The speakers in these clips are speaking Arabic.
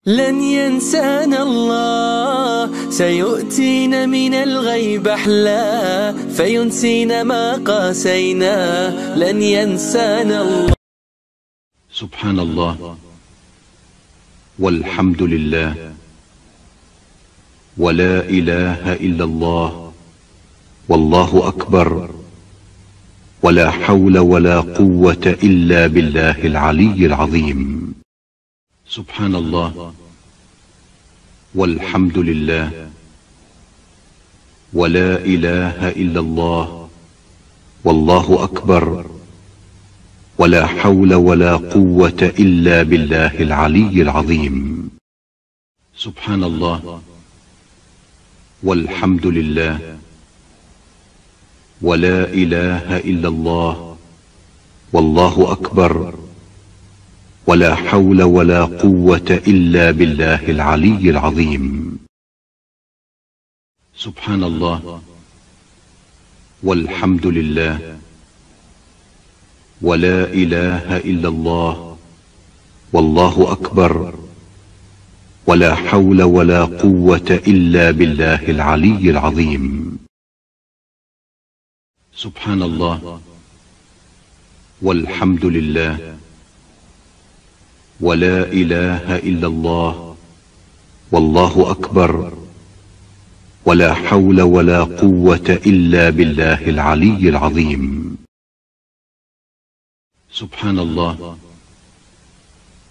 لن ينسانا الله، سيؤتينا من الغيب أحلى، فينسينا ما قاسينا. لن ينسانا الله. سبحان الله والحمد لله ولا إله إلا الله والله أكبر، ولا حول ولا قوة إلا بالله العلي العظيم. سبحان الله والحمد لله ولا إله إلا الله والله أكبر، ولا حول ولا قوة إلا بالله العلي العظيم. سبحان الله والحمد لله ولا إله إلا الله والله أكبر، ولا حول ولا قوة إلا بالله العلي العظيم. سبحان الله والحمد لله ولا إله إلا الله والله أكبر، ولا حول ولا قوة إلا بالله العلي العظيم. سبحان الله والحمد لله ولا إله إلا الله والله أكبر، ولا حول ولا قوة إلا بالله العلي العظيم. سبحان الله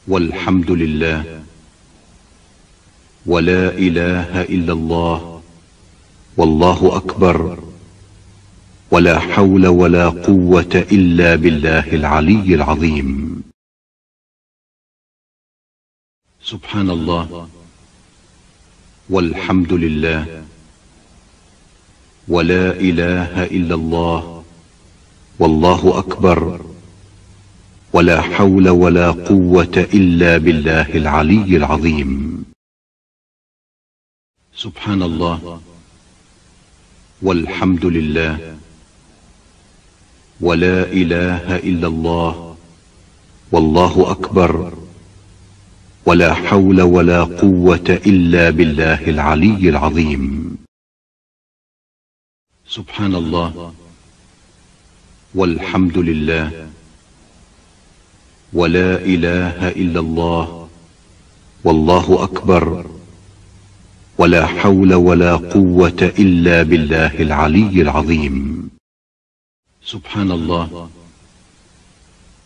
والحمد لله ولا إله إلا الله والله أكبر، ولا حول ولا قوة إلا بالله العلي العظيم. سبحان الله والحمد لله ولا إله إلا الله والله أكبر، ولا حول ولا قوة إلا بالله العلي العظيم. سبحان الله والحمد لله ولا إله إلا الله والله أكبر، ولا حول ولا قوة إلا بالله العلي العظيم. سبحان الله والحمد لله ولا إله إلا الله والله أكبر، ولا حول ولا قوة إلا بالله العلي العظيم. سبحان الله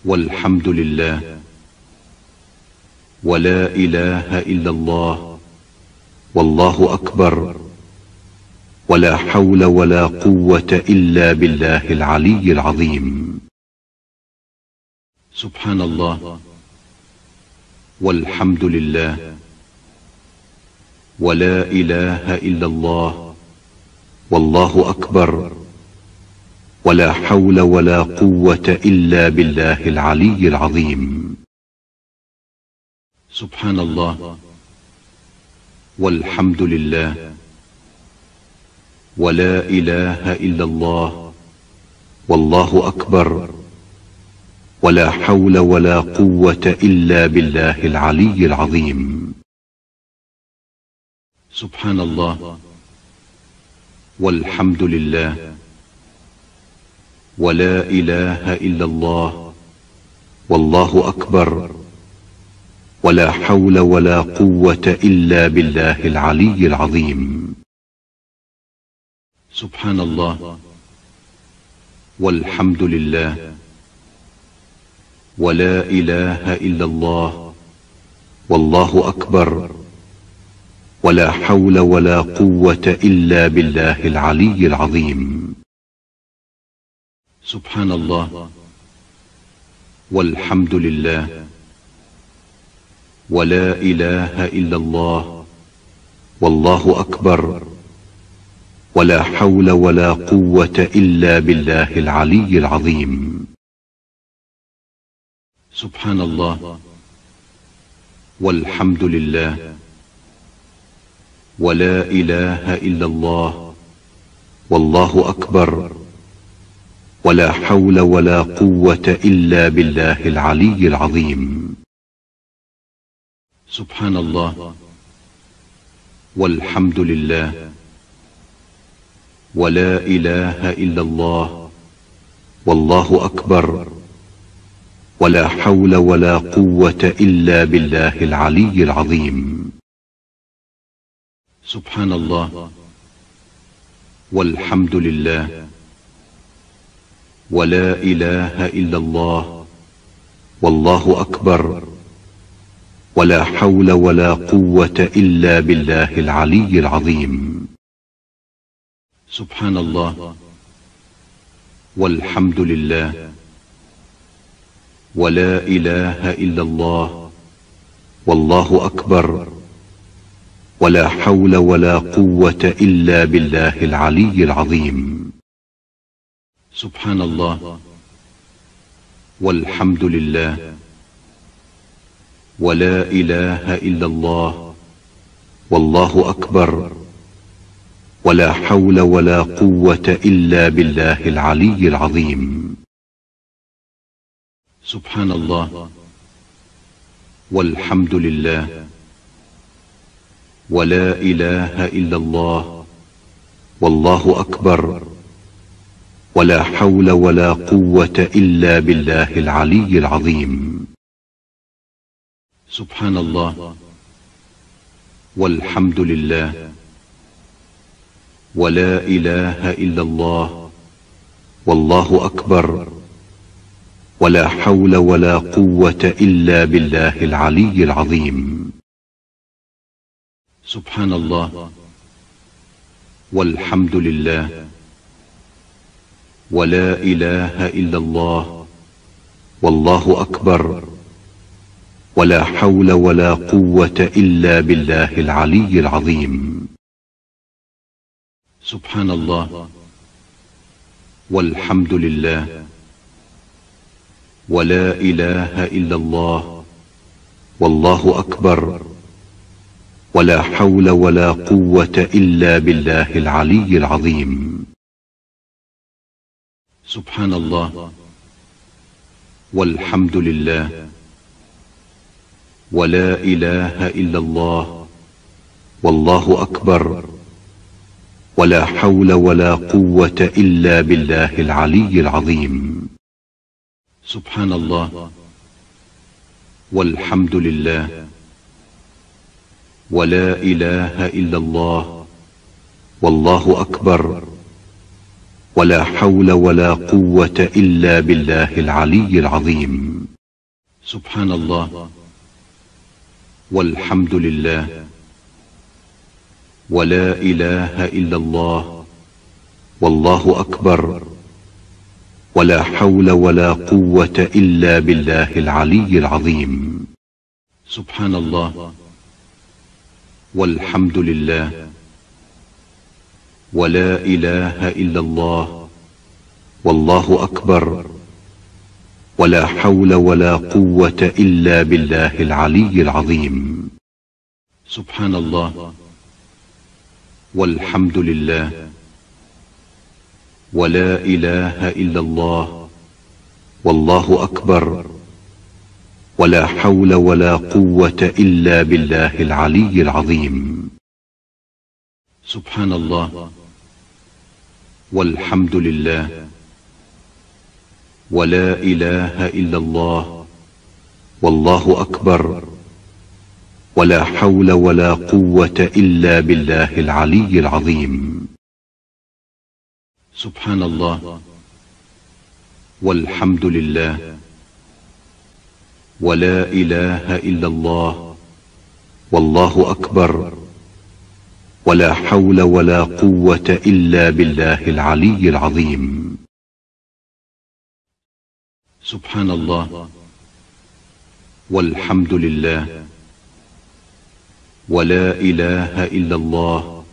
والحمد لله ولا إله إلا الله والله أكبر، ولا حول ولا قوة إلا بالله العلي العظيم. سبحان الله والحمد لله ولا إله إلا الله والله أكبر، ولا حول ولا قوة إلا بالله العلي العظيم. سبحان الله والحمد لله ولا إله إلا الله والله أكبر، ولا حول ولا قوة إلا بالله العلي العظيم. سبحان الله والحمد لله ولا إله إلا الله والله أكبر، ولا حول ولا قوة إلا بالله العلي العظيم. سبحان الله والحمد لله ولا إله إلا الله والله أكبر، ولا حول ولا قوة إلا بالله العلي العظيم. سبحان الله والحمد لله ولا إله إلا الله والله أكبر، ولا حول ولا قوة إلا بالله العلي العظيم. سبحان الله والحمد لله ولا إله إلا الله والله أكبر، ولا حول ولا قوة إلا بالله العلي العظيم. سبحان الله والحمد لله ولا إله إلا الله والله أكبر ولا حول ولا قوة إلا بالله العلي العظيم. سبحان الله والحمد لله ولا إله إلا الله والله أكبر ولا حول ولا قوة إلا بالله العلي العظيم. سبحان الله والحمد لله ولا إله إلا الله والله أكبر ولا حول ولا قوة إلا بالله العلي العظيم. سبحان الله والحمد لله ولا إله إلا الله والله أكبر ولا حول ولا قوة إلا بالله العلي العظيم. سبحان الله والحمد لله ولا إله إلا الله والله أكبر ولا حول ولا قوة إلا بالله العلي العظيم. سبحان الله والحمد لله ولا إله إلا الله والله أكبر ولا حول ولا قوة إلا بالله العلي العظيم. سبحان الله والحمد لله ولا إله إلا الله والله أكبر ولا حول ولا قوة إلا بالله العلي العظيم. سبحان الله والحمد لله ولا إله إلا الله والله أكبر ولا حول ولا قوة إلا بالله العلي العظيم. سبحان الله والحمد لله ولا إله إلا الله والله أكبر ولا حول ولا قوة إلا بالله العلي العظيم. سبحان الله والحمد لله ولا إله إلا الله والله أكبر ولا حول ولا قوة إلا بالله العلي العظيم. سبحان الله والحمد لله ولا إله إلا الله والله أكبر ولا حول ولا قوة إلا بالله العلي العظيم. سبحان الله والحمد لله ولا إله إلا الله والله أكبر ولا حول ولا قوة إلا بالله العلي العظيم. سبحان الله والحمد لله ولا إله إلا الله والله أكبر ولا حول ولا قوة إلا بالله العلي العظيم. سبحان الله والحمد لله ولا إله إلا الله والله أكبر ولا حول ولا قوة إلا بالله العلي العظيم. سبحان الله والحمد لله ولا إله إلا الله والله أكبر ولا حول ولا قوة إلا بالله العلي العظيم. سبحان الله والحمد لله ولا إله إلا الله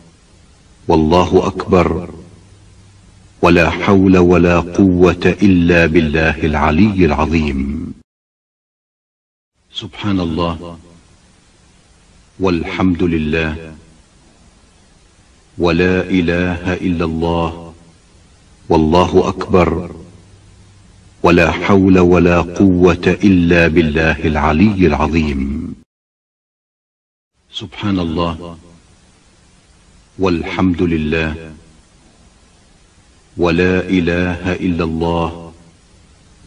والله أكبر ولا حول ولا قوة إلا بالله العلي العظيم. سبحان الله والحمد لله ولا إله إلا الله والله أكبر ولا حول ولا قوة إلا بالله العلي العظيم. سبحان الله والحمد لله ولا إله إلا الله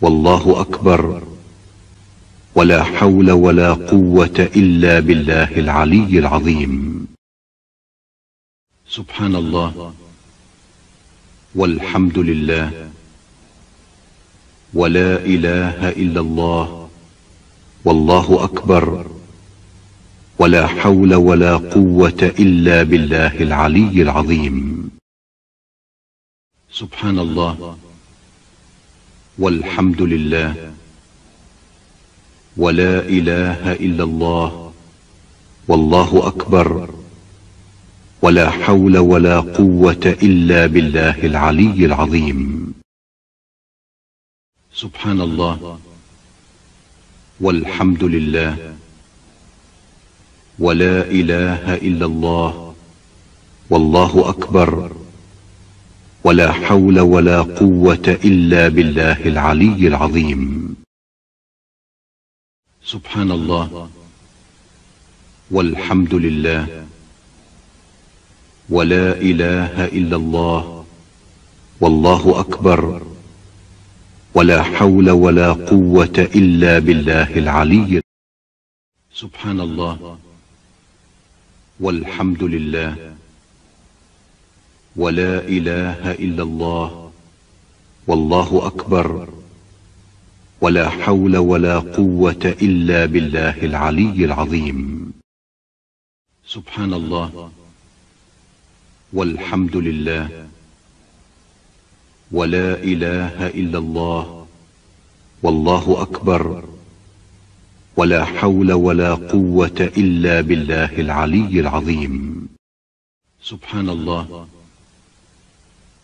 والله أكبر ولا حول ولا قوة إلا بالله العلي العظيم. سبحان الله والحمد لله ولا إله إلا الله والله أكبر ولا حول ولا قوة إلا بالله العلي العظيم. سبحان الله والحمد لله ولا إله إلا الله والله أكبر ولا حول ولا قوة إلا بالله العلي العظيم. سبحان الله والحمد لله ولا إله إلا الله والله أكبر ولا حول ولا قوة إلا بالله العلي العظيم. سبحان الله والحمد لله ولا إله إلا الله والله أكبر ولا حول ولا قوة إلا بالله العلي. سبحان الله والحمد لله ولا إله إلا الله والله أكبر ولا حول ولا قوة إلا بالله العلي العظيم. سبحان الله والحمد لله ولا إله إلا الله والله أكبر ولا حول ولا قوة إلا بالله العلي العظيم. سبحان الله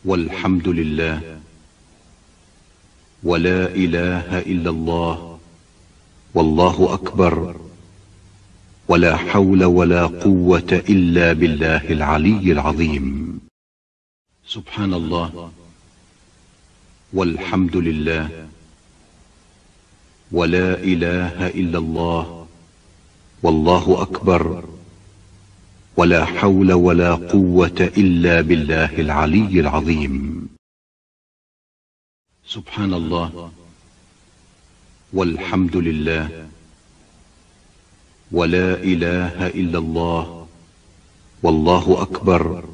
والحمد لله ولا إله إلا الله والله أكبر ولا حول ولا قوة إلا بالله العلي العظيم. سبحان الله والحمد لله ولا إله إلا الله والله أكبر ولا حول ولا قوة إلا بالله العلي العظيم. سبحان الله والحمد لله ولا إله إلا الله والله أكبر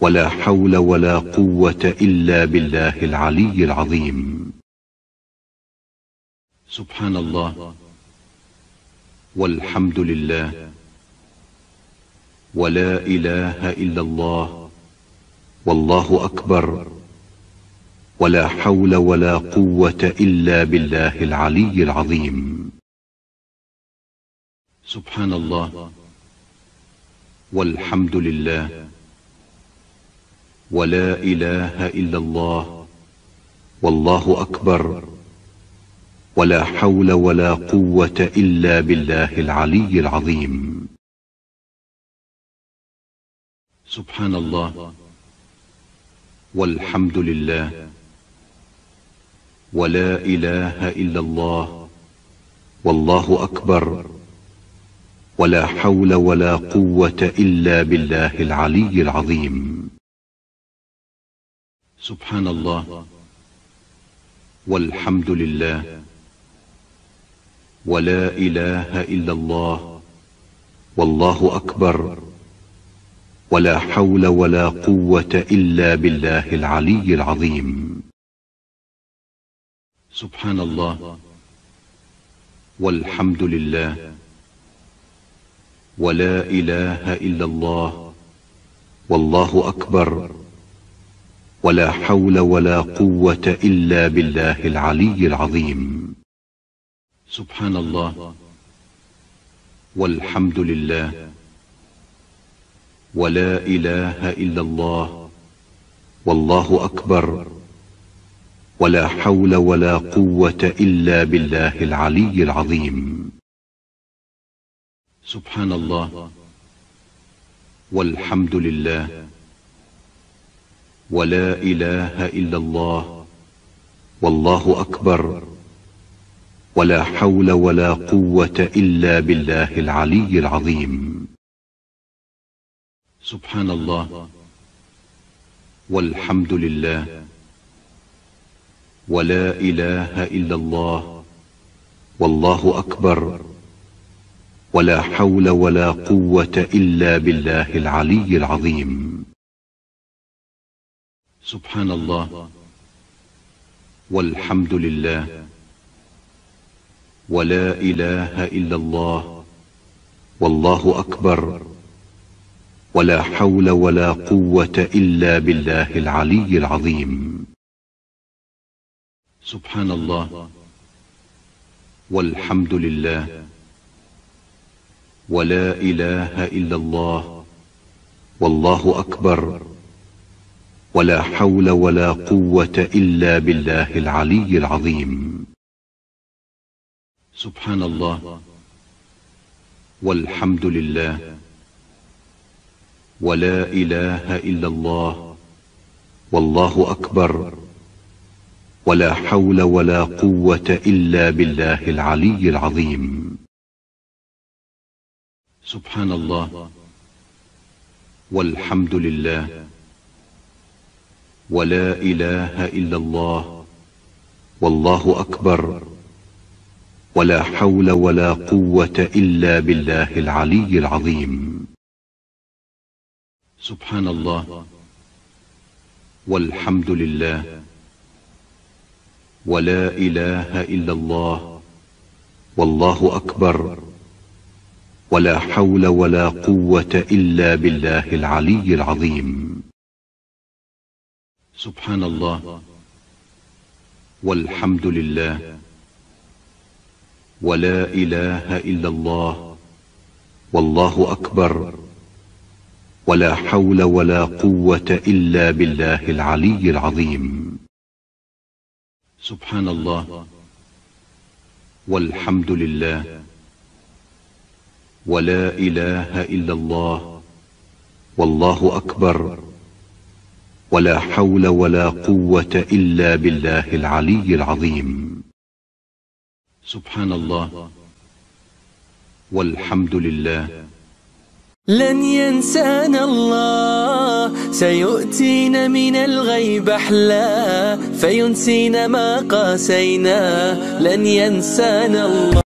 ولا حول ولا قوة إلا بالله العلي العظيم. سبحان الله والحمد لله ولا إله إلا الله والله أكبر ولا حول ولا قوة إلا بالله العلي العظيم. سبحان الله والحمد لله ولا إله إلا الله والله أكبر ولا حول ولا قوة إلا بالله العلي العظيم. سبحان الله والحمد لله ولا إله إلا الله والله أكبر ولا حول ولا قوة إلا بالله العلي العظيم. سبحان الله والحمد لله ولا إله إلا الله والله أكبر ولا حول ولا قوة إلا بالله العلي العظيم. سبحان الله والحمد لله ولا إله إلا الله والله أكبر ولا حول ولا قوة إلا بالله العلي العظيم. سبحان الله والحمد لله ولا إله إلا الله والله أكبر ولا حول ولا قوة إلا بالله العلي العظيم. سبحان الله والحمد لله ولا إله إلا الله والله أكبر ولا حول ولا قوة إلا بالله العلي العظيم. سبحان الله والحمد لله ولا إله إلا الله والله أكبر ولا حول ولا قوة إلا بالله العلي العظيم. سبحان الله والحمد لله ولا إله إلا الله والله أكبر ولا حول ولا قوة إلا بالله العلي العظيم. سبحان الله والحمد لله ولا إله إلا الله والله أكبر ولا حول ولا قوة إلا بالله العلي العظيم. سبحان الله والحمد لله ولا إله إلا الله والله أكبر ولا حول ولا قوة إلا بالله العلي العظيم. سبحان الله والحمد لله ولا إله إلا الله والله أكبر ولا حول ولا قوة إلا بالله العلي العظيم. سبحان الله والحمد لله ولا إله إلا الله والله أكبر ولا حول ولا قوة إلا بالله العلي العظيم. سبحان الله والحمد لله ولا إله إلا الله والله أكبر ولا حول ولا قوة إلا بالله العلي العظيم. سبحان الله والحمد لله ولا إله إلا الله والله أكبر ولا حول ولا قوة إلا بالله العلي العظيم. سبحان الله والحمد لله. لن ينسانا الله، سيؤتينا من الغيب أحلى، فينسينا ما قاسينا. لن ينسانا الله.